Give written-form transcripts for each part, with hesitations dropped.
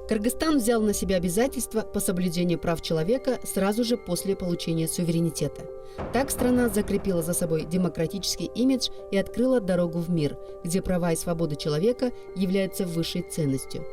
Кыргызстан взял на себя обязательства по соблюдению прав человека сразу же после получения суверенитета. Так страна закрепила за собой демократический имидж и открыла дорогу в мир, где права и свободы человека являются высшей ценностью.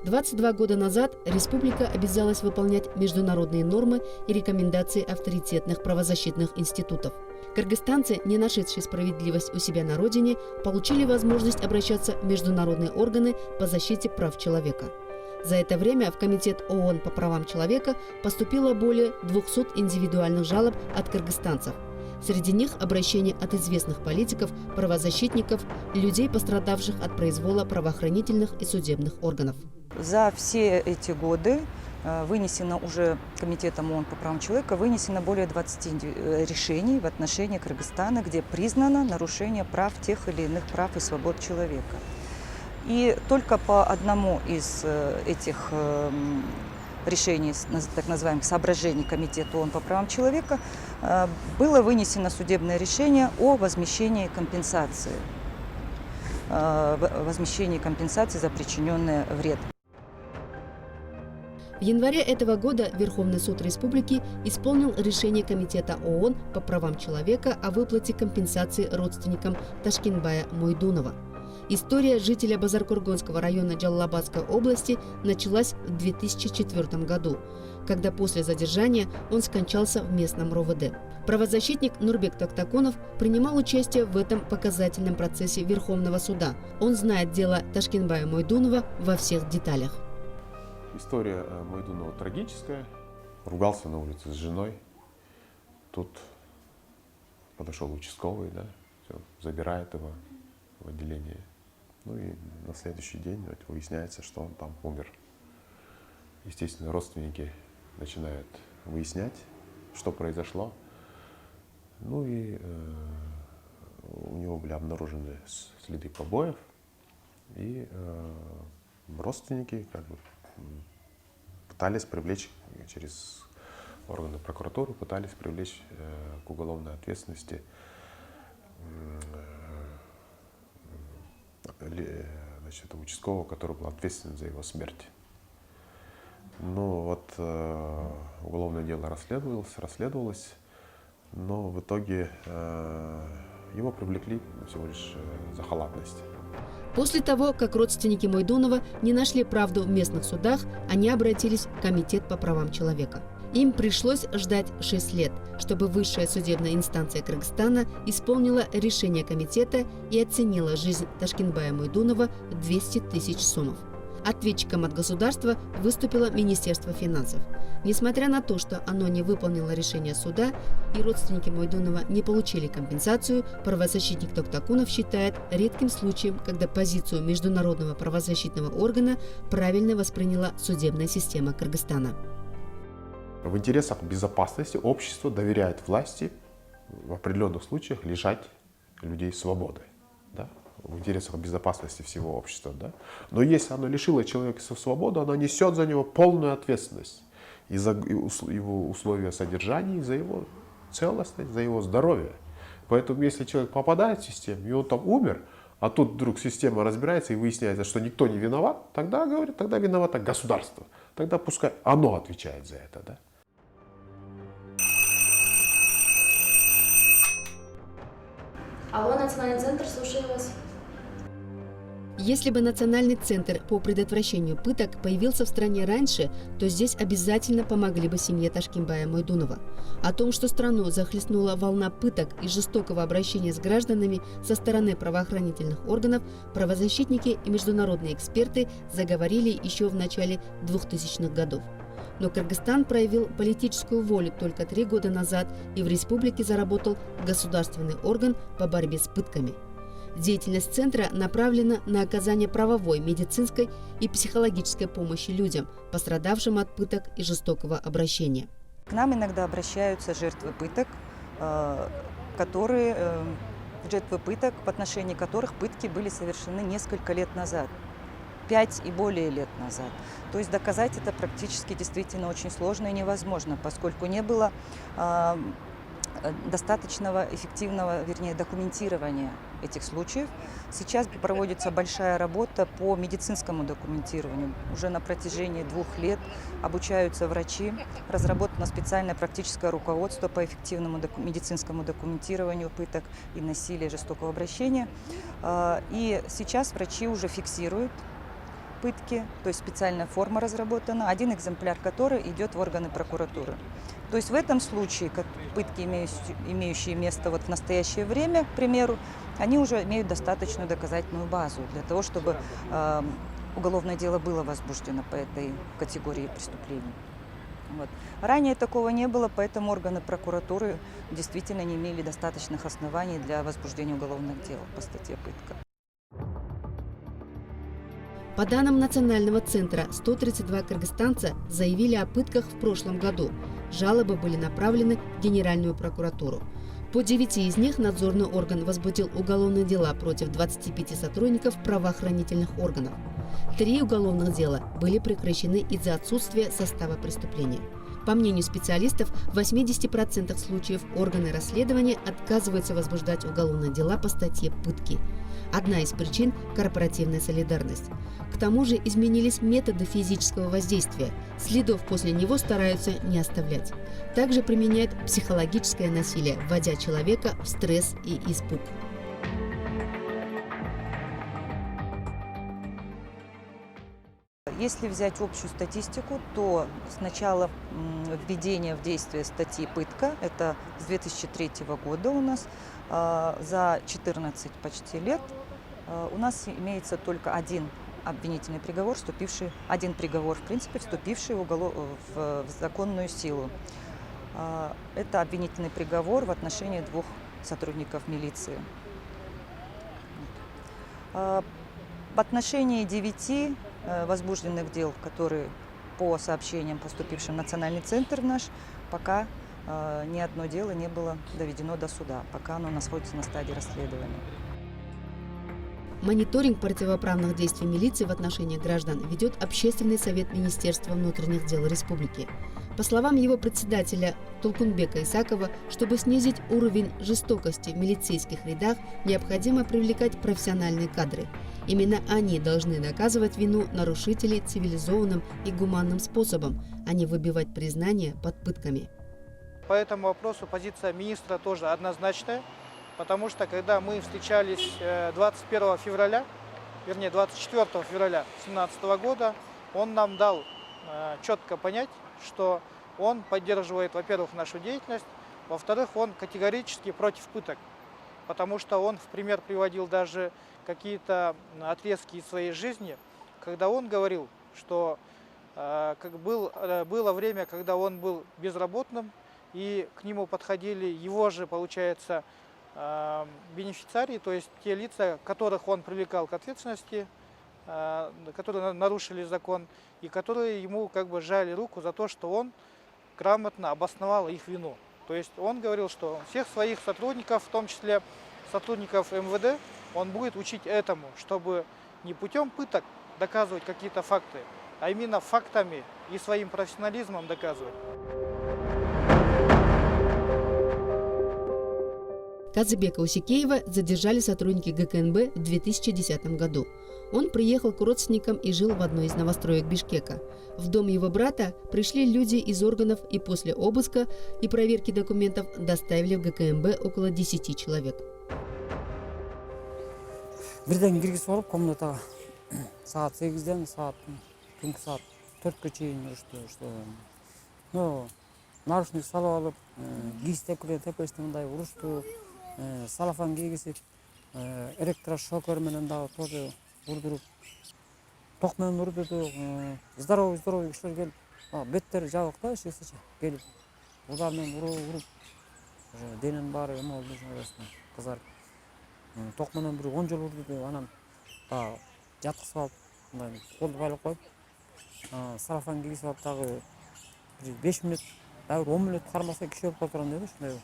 22 года назад республика обязалась выполнять международные нормы и рекомендации авторитетных правозащитных институтов. Кыргызстанцы, не нашедшие справедливость у себя на родине, получили возможность обращаться в международные органы по защите прав человека. За это время в Комитет ООН по правам человека поступило более 200 индивидуальных жалоб от кыргызстанцев. Среди них обращения от известных политиков, правозащитников, людей, пострадавших от произвола правоохранительных и судебных органов. За все эти годы вынесено уже Комитетом ООН по правам человека более 20 решений в отношении Кыргызстана, где признано нарушение прав тех или иных прав и свобод человека. И только по одному из этих решений, так называемых соображений Комитета ООН по правам человека, было вынесено судебное решение о возмещении компенсации за причиненный вред. В январе этого года Верховный суд республики исполнил решение Комитета ООН по правам человека о выплате компенсации родственникам Ташкенбая Мойдунова. История жителя Базаркургонского района Джалалабадской области началась в 2004 году, когда после задержания он скончался в местном РОВД. Правозащитник Нурбек Токтаконов принимал участие в этом показательном процессе Верховного суда. Он знает дело Ташкенбая Мойдунова во всех деталях. История Мойдунова трагическая. Ругался на улице с женой. Тут подошел участковый, все, забирает его в отделение. Ну и на следующий день выясняется, что он там умер. Естественно, родственники начинают выяснять, что произошло. Ну и у него были обнаружены следы побоев. И родственники пытались привлечь через органы прокуратуры, пытались привлечь к уголовной ответственности участкового, который был ответственен за его смерть. Ну уголовное дело расследовалось, но в итоге его привлекли всего лишь за халатность. После того, как родственники Мойдунова не нашли правду в местных судах, они обратились в Комитет по правам человека. Им пришлось ждать 6 лет, чтобы высшая судебная инстанция Кыргызстана исполнила решение комитета и оценила жизнь Ташкенбая Мойдунова в 200 тысяч сомов. Ответчиком от государства выступило Министерство финансов. Несмотря на то, что оно не выполнило решение суда и родственники Мойдунова не получили компенсацию, правозащитник Токтакунов считает редким случаем, когда позицию международного правозащитного органа правильно восприняла судебная система Кыргызстана. В интересах безопасности общество доверяет власти в определенных случаях лишать людей свободы. Да? В интересах безопасности всего общества. Да? Но если оно лишило человека свободы, оно несет за него полную ответственность. И за его условия содержания, и за его целостность, за его здоровье. Поэтому если человек попадает в систему, и он там умер, а тут вдруг система разбирается и выясняется, что никто не виноват, тогда виновато государство. Тогда пускай оно отвечает за это. Да? Алло, Национальный центр, слушаю вас. Если бы Национальный центр по предотвращению пыток появился в стране раньше, то здесь обязательно помогли бы семье Ташкенбая Мойдунова. О том, что страну захлестнула волна пыток и жестокого обращения с гражданами со стороны правоохранительных органов, правозащитники и международные эксперты заговорили еще в начале 2000-х годов. Но Кыргызстан проявил политическую волю только 3 года назад, и в республике заработал государственный орган по борьбе с пытками. Деятельность центра направлена на оказание правовой, медицинской и психологической помощи людям, пострадавшим от пыток и жестокого обращения. К нам иногда обращаются жертвы пыток, в отношении которых пытки были совершены несколько лет назад. 5 и более лет назад. То есть доказать это практически действительно очень сложно и невозможно, поскольку не было достаточного эффективного, вернее, документирования этих случаев. Сейчас проводится большая работа по медицинскому документированию. Уже на протяжении 2 лет обучаются врачи, разработано специальное практическое руководство по эффективному медицинскому документированию пыток и насилия, жестокого обращения. И сейчас врачи уже фиксируют пытки, то есть специальная форма разработана, один экземпляр которой идет в органы прокуратуры. То есть в этом случае пытки, имеющие место вот в настоящее время, к примеру, они уже имеют достаточную доказательную базу для того, чтобы уголовное дело было возбуждено по этой категории преступлений. Вот. Ранее такого не было, поэтому органы прокуратуры действительно не имели достаточных оснований для возбуждения уголовных дел по статье «Пытка». По данным Национального центра, 132 кыргызстанца заявили о пытках в прошлом году. Жалобы были направлены в Генеральную прокуратуру. По 9 из них надзорный орган возбудил уголовные дела против 25 сотрудников правоохранительных органов. 3 уголовных дела были прекращены из-за отсутствия состава преступления. По мнению специалистов, в 80% случаев органы расследования отказываются возбуждать уголовные дела по статье «Пытки». Одна из причин – корпоративная солидарность. К тому же изменились методы физического воздействия. Следов после него стараются не оставлять. Также применяют психологическое насилие, вводя человека в стресс и испуг. Если взять общую статистику, то с начала введения в действие статьи «Пытка», это с 2003 года у нас, за 14 почти лет, у нас имеется только один обвинительный приговор, один приговор, в принципе, вступивший в законную силу. Это обвинительный приговор в отношении 2 сотрудников милиции. В отношении 9 возбужденных дел, которые по сообщениям, поступившим в Национальный центр наш, пока ни одно дело не было доведено до суда, пока оно находится на стадии расследования. Мониторинг противоправных действий милиции в отношении граждан ведет Общественный совет Министерства внутренних дел Республики. По словам его председателя Толкунбека Исакова, чтобы снизить уровень жестокости в милицейских рядах, необходимо привлекать профессиональные кадры. Именно они должны доказывать вину нарушителей цивилизованным и гуманным способом, а не выбивать признание под пытками. По этому вопросу позиция министра тоже однозначная, потому что когда мы встречались 21 февраля, вернее 24 февраля 2017 года, он нам дал четко понять, что он поддерживает, во-первых, нашу деятельность, во-вторых, он категорически против пыток, потому что он в пример приводил даже какие-то отрезки из своей жизни, когда он говорил, что было время, когда он был безработным, и к нему подходили его же, получается, бенефициарии, то есть те лица, которых он привлекал к ответственности, которые нарушили закон, и которые ему жали руку за то, что он грамотно обосновал их вину. То есть он говорил, что всех своих сотрудников, в том числе сотрудников МВД, он будет учить этому, чтобы не путем пыток доказывать какие-то факты, а именно фактами и своим профессионализмом доказывать. Казыбека Усикеева задержали сотрудники ГКНБ в 2010 году. Он приехал к родственникам и жил в одной из новостроек Бишкека. В дом его брата пришли люди из органов и после обыска и проверки документов доставили в ГКНБ около 10 человек. Бірден кіргізіп алып комнатаға сағат 8-ден түнгі сағат 4-ке чейін наручник салып алып, гиз тепесіне мындай ұрышты, салафан кигізіп, электрошокер менен дагы тоже урдуруп, ток менен урдуду, здоровый кишилер келип, беттери жабык да эчеси келип, удар менен уруп, дененин баары эме болду, кызарып. Ток менен бир 10 жыл урду, анан жаткызып алып, мындай колду байлап коюп, салафан кигизип алып дагы 5 мүнөт, дагы 10 мүнөт кармаса киши өлүп калдырган деди, ушундай.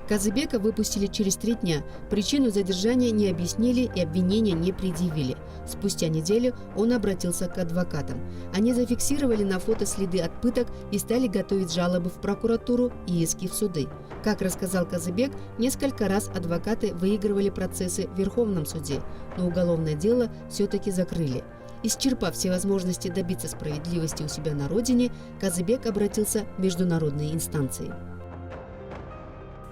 Казыбека выпустили через 3 дня. Причину задержания не объяснили и обвинения не предъявили. Спустя неделю он обратился к адвокатам. Они зафиксировали на фото следы от пыток и стали готовить жалобы в прокуратуру и иски в суды. Как рассказал Казыбек, несколько раз адвокаты выигрывали процессы в Верховном суде, но уголовное дело все-таки закрыли. Исчерпав все возможности добиться справедливости у себя на родине, Казыбек обратился в международные инстанции.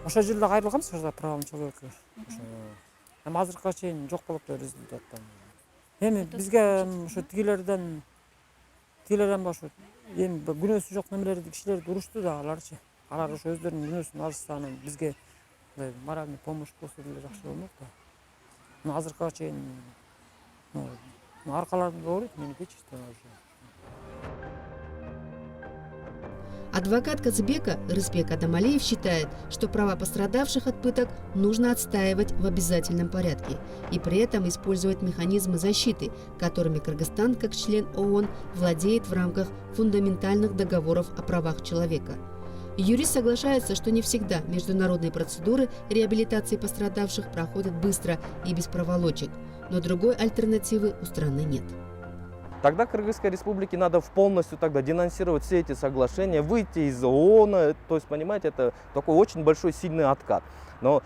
Ошол жылда кайрылганбыз ошо правам человека. Эми азыркыга чейин жок болуп атат результаттан. Эми бизге ошо тигилерден ошо эми күнөөсү жок немелерди кишилерди урушту да аларчы. Алар ошо өздөрүнүн күнөөсүн алышса анан бизге моральный помощь болсо деле жакшы болмок да. Азыркыга чейин аркаларында ооруйт меникичи. Адвокат Казыбека Рысбек Адамалиев считает, что права пострадавших от пыток нужно отстаивать в обязательном порядке и при этом использовать механизмы защиты, которыми Кыргызстан, как член ООН, владеет в рамках фундаментальных договоров о правах человека. Юрист соглашается, что не всегда международные процедуры реабилитации пострадавших проходят быстро и без проволочек, но другой альтернативы у страны нет. Тогда Кыргызской Республике надо полностью тогда денонсировать все эти соглашения, выйти из ООН. То есть, понимаете, это такой очень большой сильный откат. Но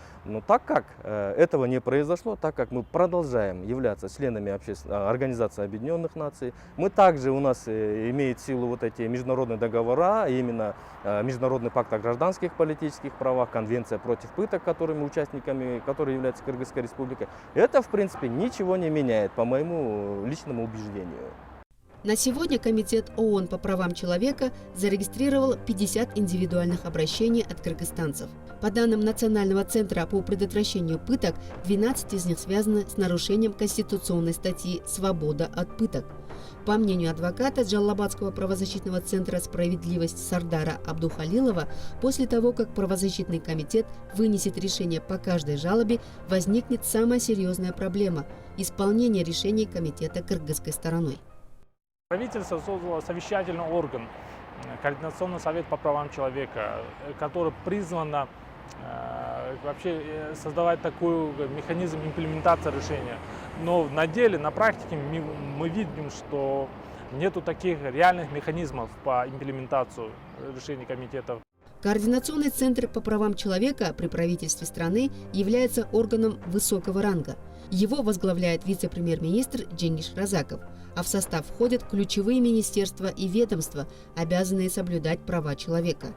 так как этого не произошло, так как мы продолжаем являться членами Организации Объединенных Наций, мы также, у нас имеет силу вот эти международные договора, именно Международный пакт о гражданских политических правах, Конвенция против пыток, которыми участниками, которые являются Кыргызской Республикой. Это, в принципе, ничего не меняет, по моему личному убеждению. На сегодня Комитет ООН по правам человека зарегистрировал 50 индивидуальных обращений от кыргызстанцев. По данным Национального центра по предотвращению пыток, 12 из них связаны с нарушением конституционной статьи «Свобода от пыток». По мнению адвоката Джалалабадского правозащитного центра «Справедливость» Сардара Абдухалилова, после того, как правозащитный комитет вынесет решение по каждой жалобе, возникнет самая серьезная проблема – исполнение решений комитета кыргызской стороной. Правительство создало совещательный орган, Координационный совет по правам человека, который призван вообще создавать такой механизм имплементации решения. Но на деле, на практике мы видим, что нету таких реальных механизмов по имплементации решений комитетов. Координационный центр по правам человека при правительстве страны является органом высокого ранга. Его возглавляет вице-премьер-министр Дженгиш Разаков, а в состав входят ключевые министерства и ведомства, обязанные соблюдать права человека.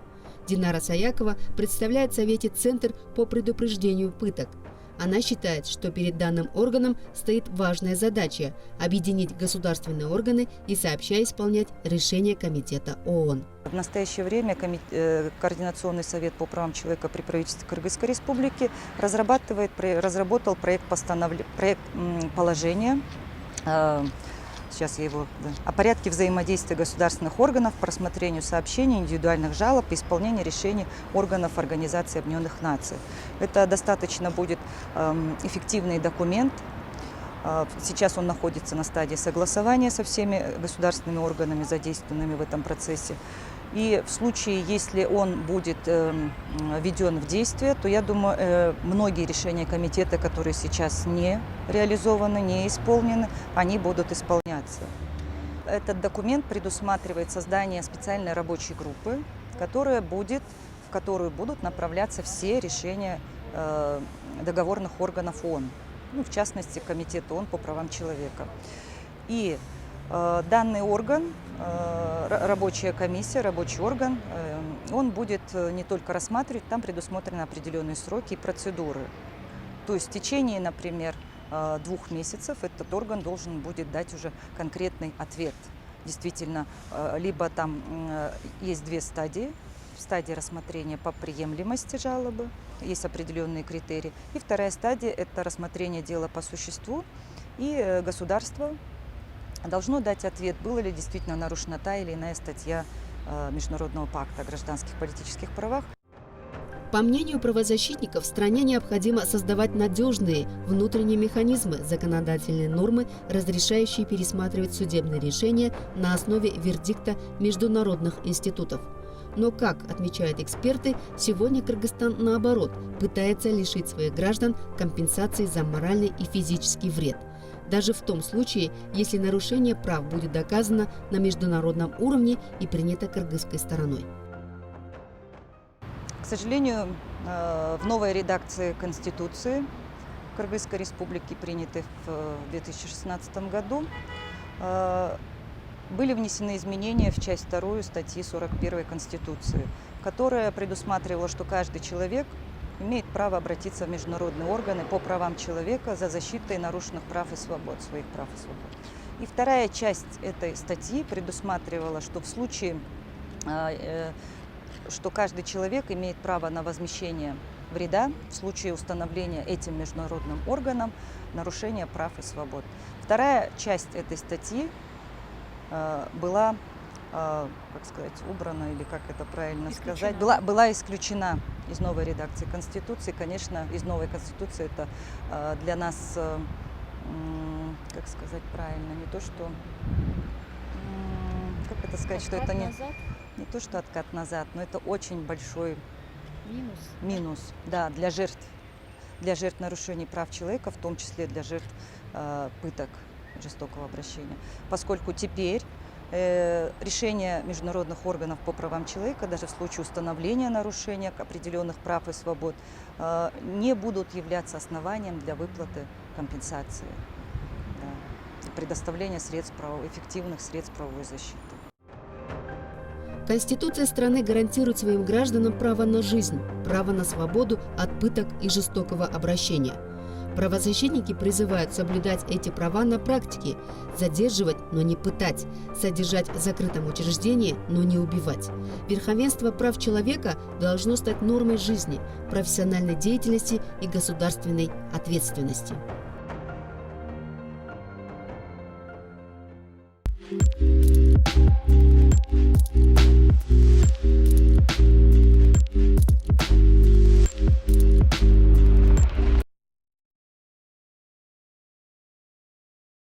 Динара Саякова представляет в Совете Центр по предупреждению пыток. Она считает, что перед данным органом стоит важная задача – объединить государственные органы и сообща исполнять решения Комитета ООН. В настоящее время Координационный совет по правам человека при правительстве Кыргызской Республики разработал проект положения о порядке взаимодействия государственных органов по рассмотрению сообщений, индивидуальных жалоб и исполнению решений органов Организации Объединенных Наций. Это достаточно будет эффективный документ. Сейчас он находится на стадии согласования со всеми государственными органами, задействованными в этом процессе. И в случае, если он будет введен в действие, то, я думаю, многие решения комитета, которые сейчас не реализованы, не исполнены, они будут исполняться. Этот документ предусматривает создание специальной рабочей группы, в которую будут направляться все решения договорных органов ООН, в частности, Комитет ООН по правам человека. И данный орган, рабочая комиссия, рабочий орган, он будет не только рассматривать, там предусмотрены определенные сроки и процедуры. То есть в течение, например, 2 месяцев этот орган должен будет дать уже конкретный ответ. Действительно, либо там есть 2 стадии. Стадия рассмотрения по приемлемости жалобы, есть определенные критерии. И 2-я стадия – это рассмотрение дела по существу, и государство должно дать ответ, была ли действительно нарушена та или иная статья Международного пакта о гражданских и политических правах. По мнению правозащитников, в стране необходимо создавать надежные внутренние механизмы, законодательные нормы, разрешающие пересматривать судебные решения на основе вердикта международных институтов. Но, как отмечают эксперты, сегодня Кыргызстан, наоборот, пытается лишить своих граждан компенсации за моральный и физический вред. Даже в том случае, если нарушение прав будет доказано на международном уровне и принято кыргызской стороной. К сожалению, в новой редакции Конституции Кыргызской Республики, принятой в 2016 году, были внесены изменения в часть 2 статьи 41 Конституции, которая предусматривала, что каждый человек имеет право обратиться в международные органы по правам человека за защитой нарушенных прав и свобод, своих прав и свобод. И вторая часть этой статьи предусматривала, что в случае, что каждый человек имеет право на возмещение вреда в случае установления этим международным органом нарушения прав и свобод. Вторая часть этой статьи была, как сказать, убрана, или как это правильно сказать, была исключена из новой редакции Конституции. Конечно, из новой Конституции это для нас, как сказать правильно, не то что, как это сказать, что это не то что откат назад, но это очень большой минус, да, для жертв нарушений прав человека, в том числе для жертв пыток, жестокого обращения. Поскольку теперь решения международных органов по правам человека, даже в случае установления нарушения определенных прав и свобод, не будут являться основанием для выплаты компенсации, да, предоставления эффективных средств правовой защиты. Конституция страны гарантирует своим гражданам право на жизнь, право на свободу от пыток и жестокого обращения. Правозащитники призывают соблюдать эти права на практике, задерживать, но не пытать, содержать в закрытом учреждении, но не убивать. Верховенство прав человека должно стать нормой жизни, профессиональной деятельности и государственной ответственности.